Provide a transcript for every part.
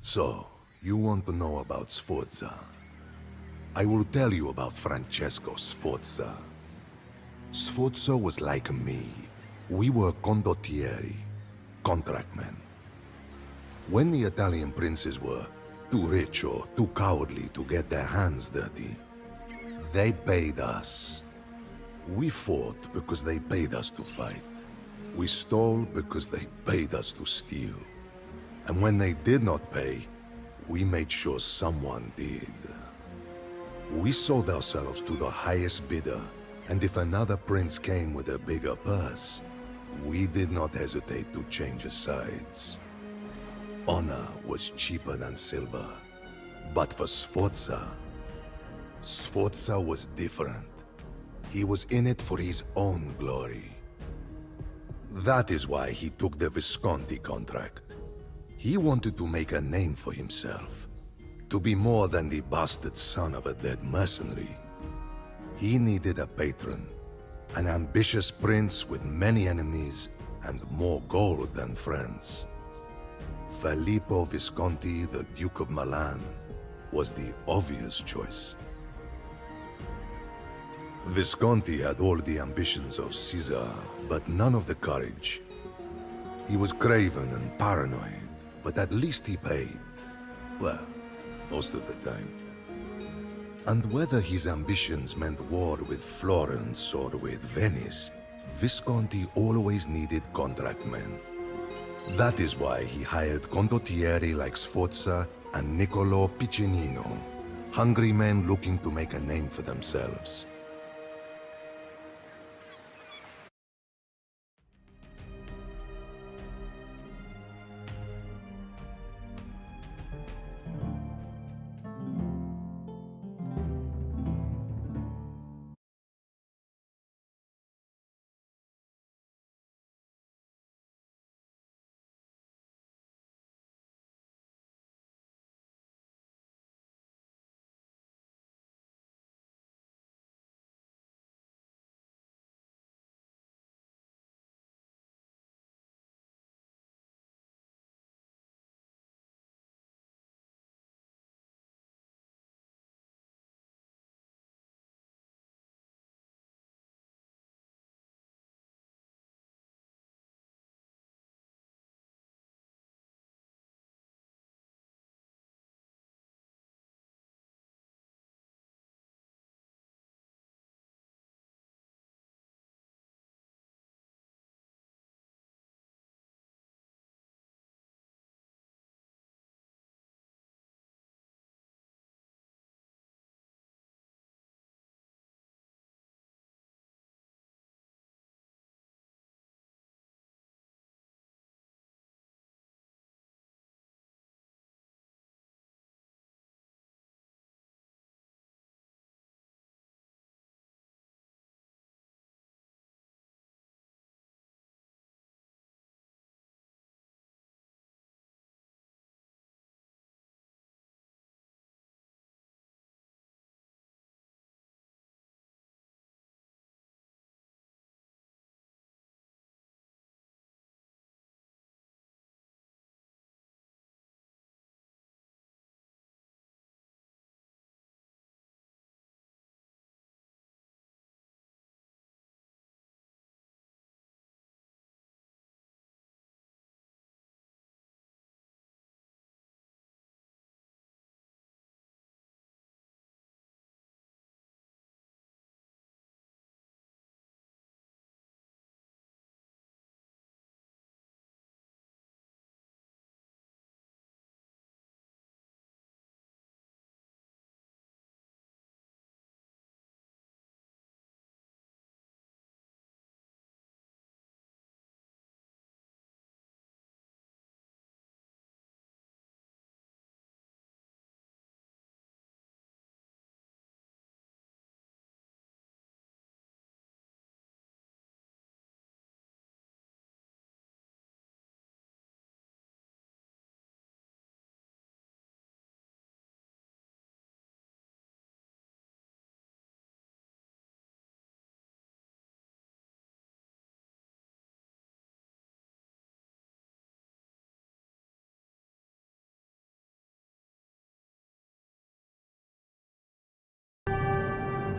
So, you want to know about Sforza? I will tell you about Francesco Sforza. Sforza was like me. We were condottieri, contractmen. When the Italian princes were too rich or too cowardly to get their hands dirty, they paid us. We fought because they paid us to fight. We stole because they paid us to steal. And when they did not pay, we made sure someone did. We sold ourselves to the highest bidder, and if another prince came with a bigger purse, we did not hesitate to change sides. Honor was cheaper than silver, but for Sforza, Sforza was different. He was in it for his own glory. That is why he took the Visconti contract. He wanted to make a name for himself, to be more than the bastard son of a dead mercenary. He needed a patron, an ambitious prince with many enemies and more gold than friends. Filippo Visconti, the Duke of Milan, was the obvious choice. Visconti had all the ambitions of Caesar, but none of the courage. He was craven and paranoid, but at least he paid. Well, most of the time. And whether his ambitions meant war with Florence or with Venice, Visconti always needed contractmen. That is why he hired condottieri like Sforza and Niccolò Piccinino, hungry men looking to make a name for themselves.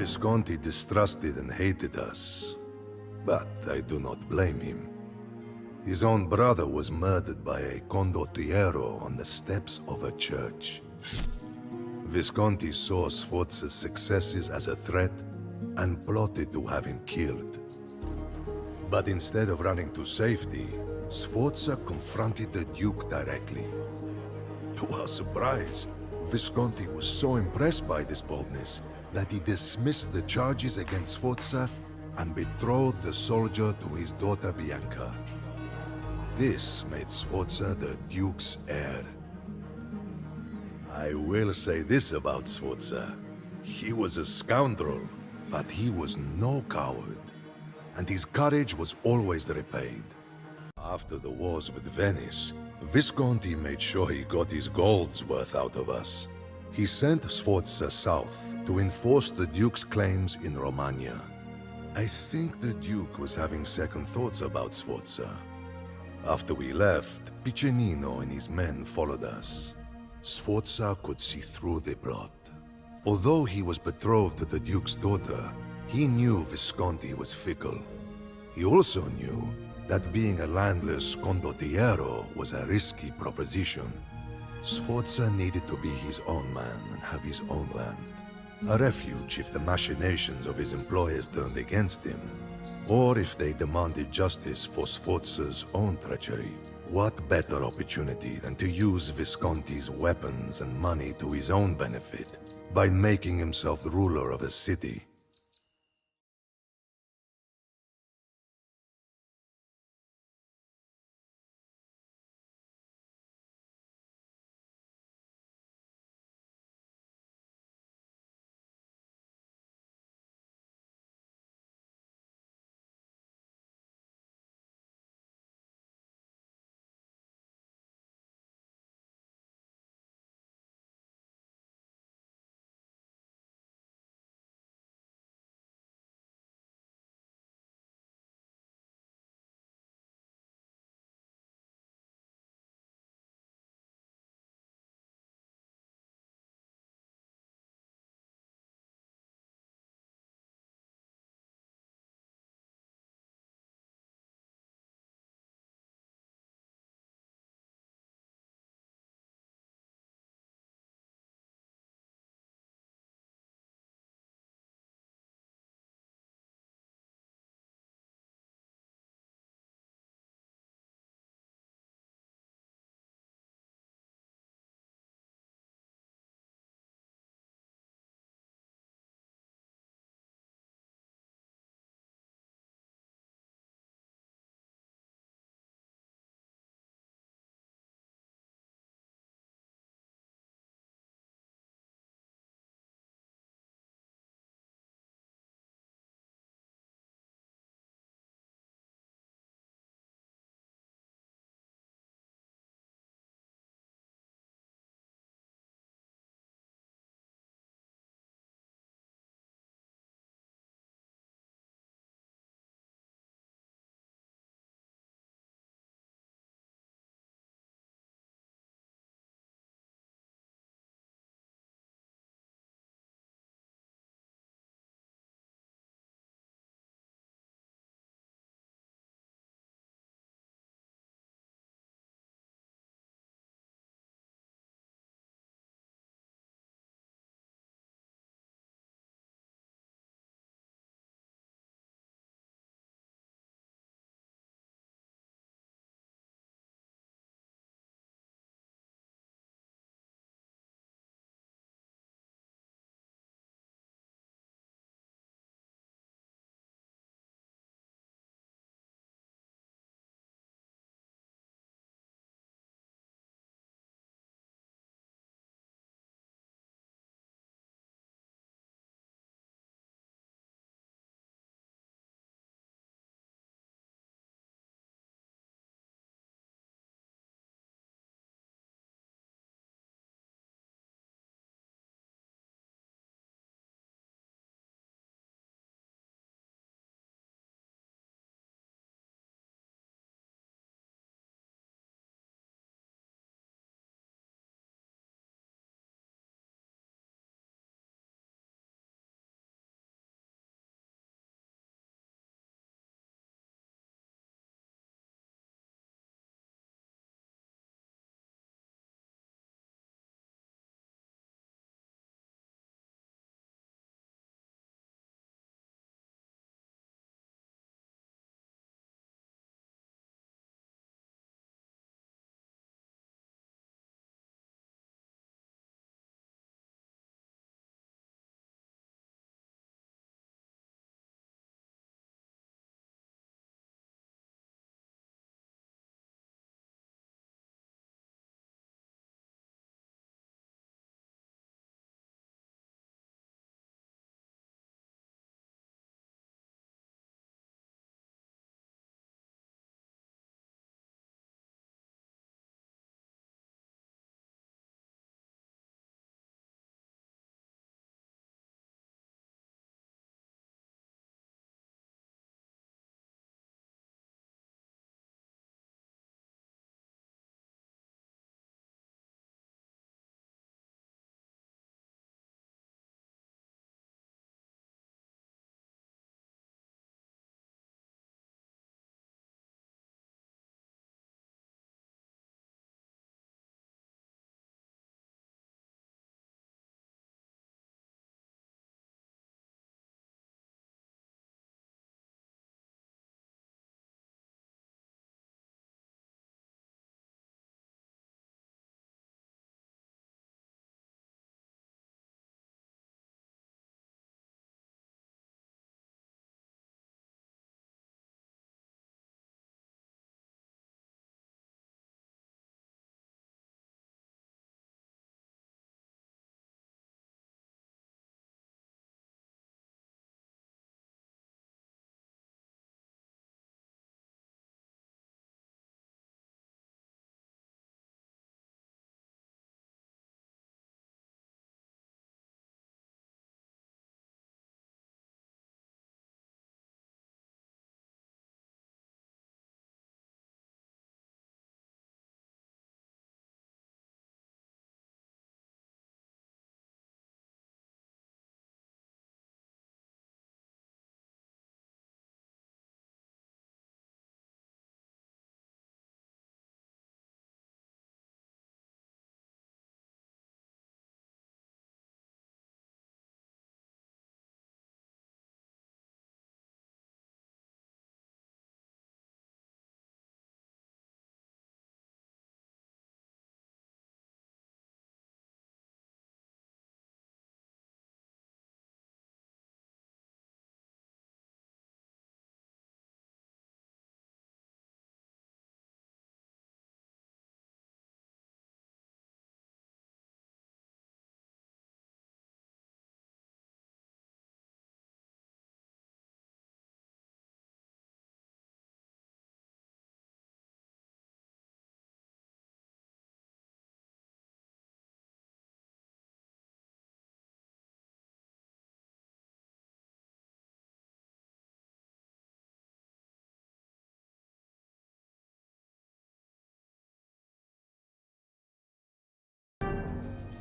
Visconti distrusted and hated us, but I do not blame him. His own brother was murdered by a condottiero on the steps of a church. Visconti saw Sforza's successes as a threat and plotted to have him killed. But instead of running to safety, Sforza confronted the Duke directly. To our surprise, Visconti was so impressed by this boldness that he dismissed the charges against Sforza and betrothed the soldier to his daughter Bianca. This made Sforza the Duke's heir. I will say this about Sforza. He was a scoundrel, but he was no coward, and his courage was always repaid. After the wars with Venice, Visconti made sure he got his gold's worth out of us. He sent Sforza south to enforce the Duke's claims in Romagna. I think the Duke was having second thoughts about Sforza. After we left, Piccinino and his men followed us. Sforza could see through the plot. Although he was betrothed to the Duke's daughter, he knew Visconti was fickle. He also knew that being a landless condottiero was a risky proposition. Sforza needed to be his own man and have his own land. A refuge if the machinations of his employers turned against him, or if they demanded justice for Sforza's own treachery. What better opportunity than to use Visconti's weapons and money to his own benefit by making himself the ruler of a city?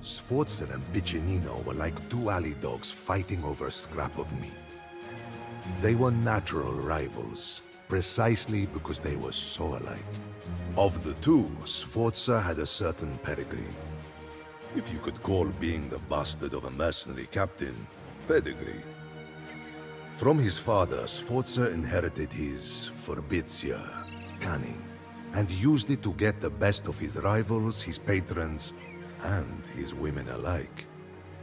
Sforza and Piccinino were like two alley dogs fighting over a scrap of meat. They were natural rivals, precisely because they were so alike. Of the two, Sforza had a certain pedigree. If you could call being the bastard of a mercenary captain pedigree. From his father, Sforza inherited his forbitia, cunning, and used it to get the best of his rivals, his patrons, and his women alike.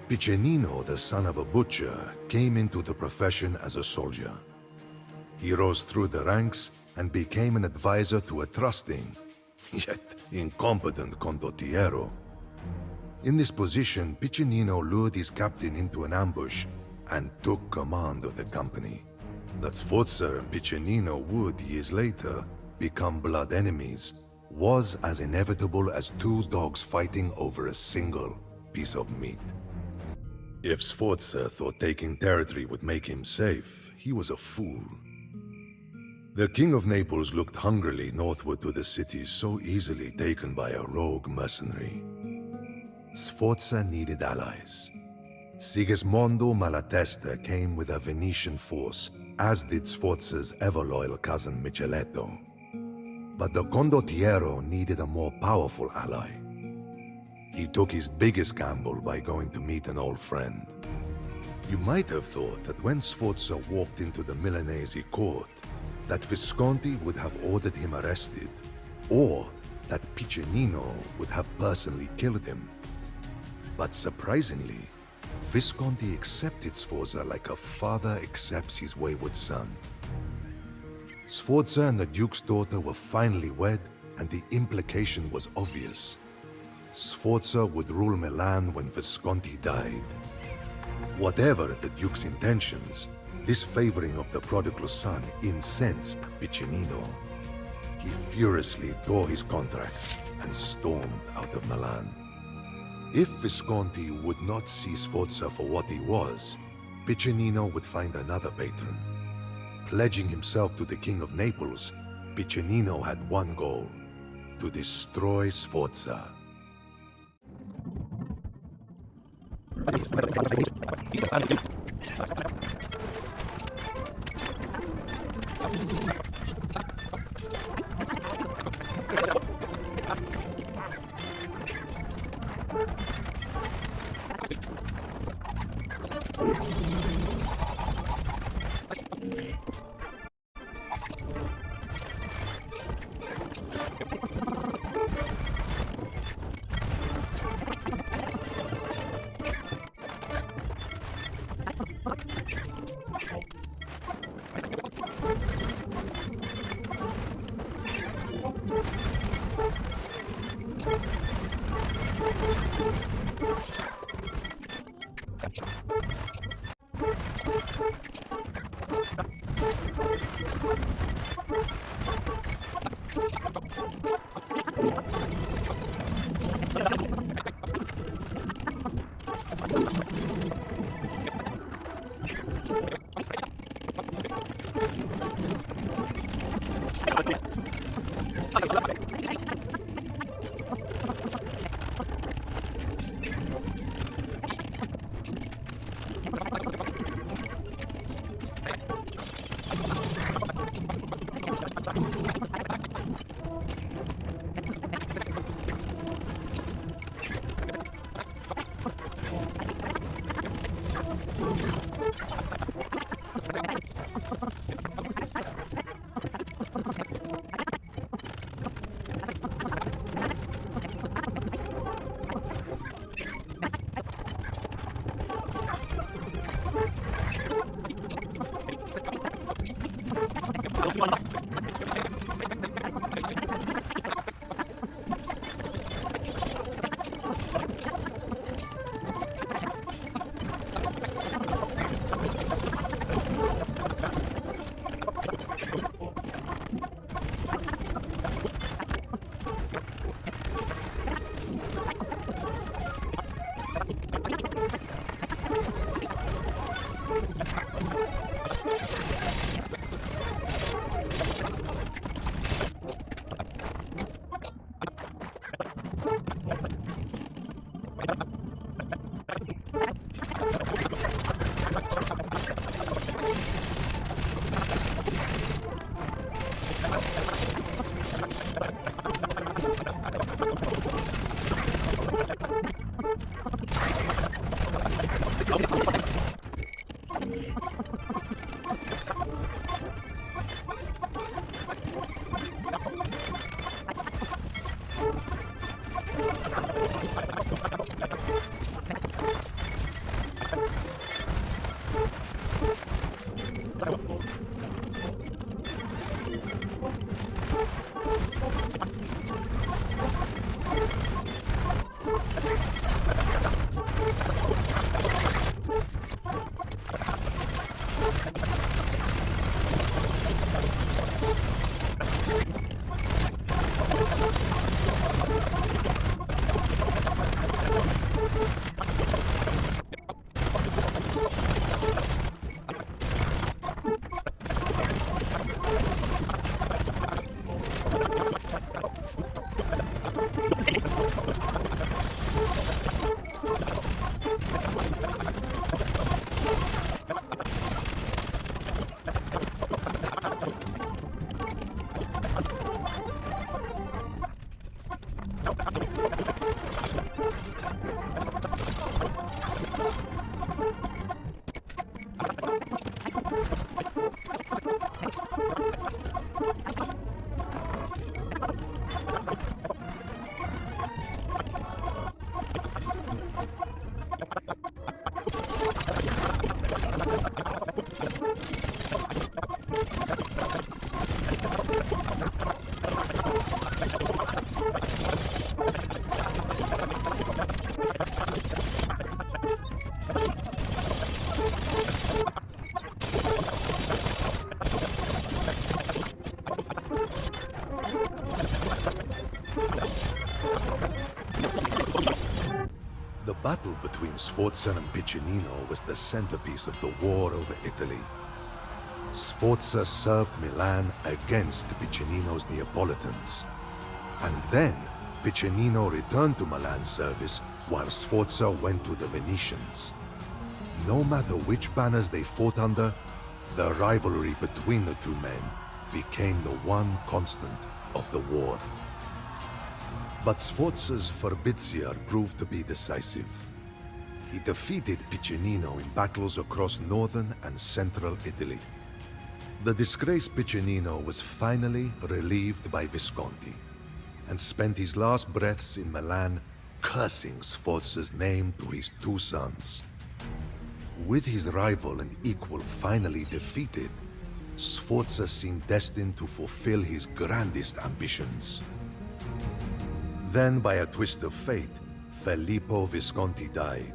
Piccinino, the son of a butcher, came into the profession as a soldier. He rose through the ranks and became an advisor to a trusting, yet incompetent condottiero. In this position, Piccinino lured his captain into an ambush and took command of the company. That Sforza and Piccinino would, years later, become blood enemies was as inevitable as two dogs fighting over a single piece of meat. If Sforza thought taking territory would make him safe, he was a fool. The King of Naples looked hungrily northward to the city so easily taken by a rogue mercenary. Sforza needed allies. Sigismondo Malatesta came with a Venetian force, as did Sforza's ever-loyal cousin Micheletto. But the condottiero needed a more powerful ally. He took his biggest gamble by going to meet an old friend. You might have thought that when Sforza walked into the Milanese court, that Visconti would have ordered him arrested, or that Piccinino would have personally killed him. But surprisingly, Visconti accepted Sforza like a father accepts his wayward son. Sforza and the Duke's daughter were finally wed, and the implication was obvious. Sforza would rule Milan when Visconti died. Whatever the Duke's intentions, this favoring of the prodigal son incensed Piccinino. He furiously tore his contract and stormed out of Milan. If Visconti would not see Sforza for what he was, Piccinino would find another patron. Pledging himself to the King of Naples, Piccinino had one goal: to destroy Sforza. The battle between Sforza and Piccinino was the centerpiece of the war over Italy. Sforza served Milan against Piccinino's Neapolitans. And then, Piccinino returned to Milan's service while Sforza went to the Venetians. No matter which banners they fought under, the rivalry between the two men became the one constant of the war. But Sforza's Furbizia proved to be decisive. He defeated Piccinino in battles across northern and central Italy. The disgraced Piccinino was finally relieved by Visconti, and spent his last breaths in Milan cursing Sforza's name to his two sons. With his rival and equal finally defeated, Sforza seemed destined to fulfill his grandest ambitions. Then, by a twist of fate, Filippo Visconti died,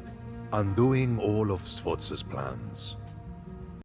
undoing all of Sforza's plans.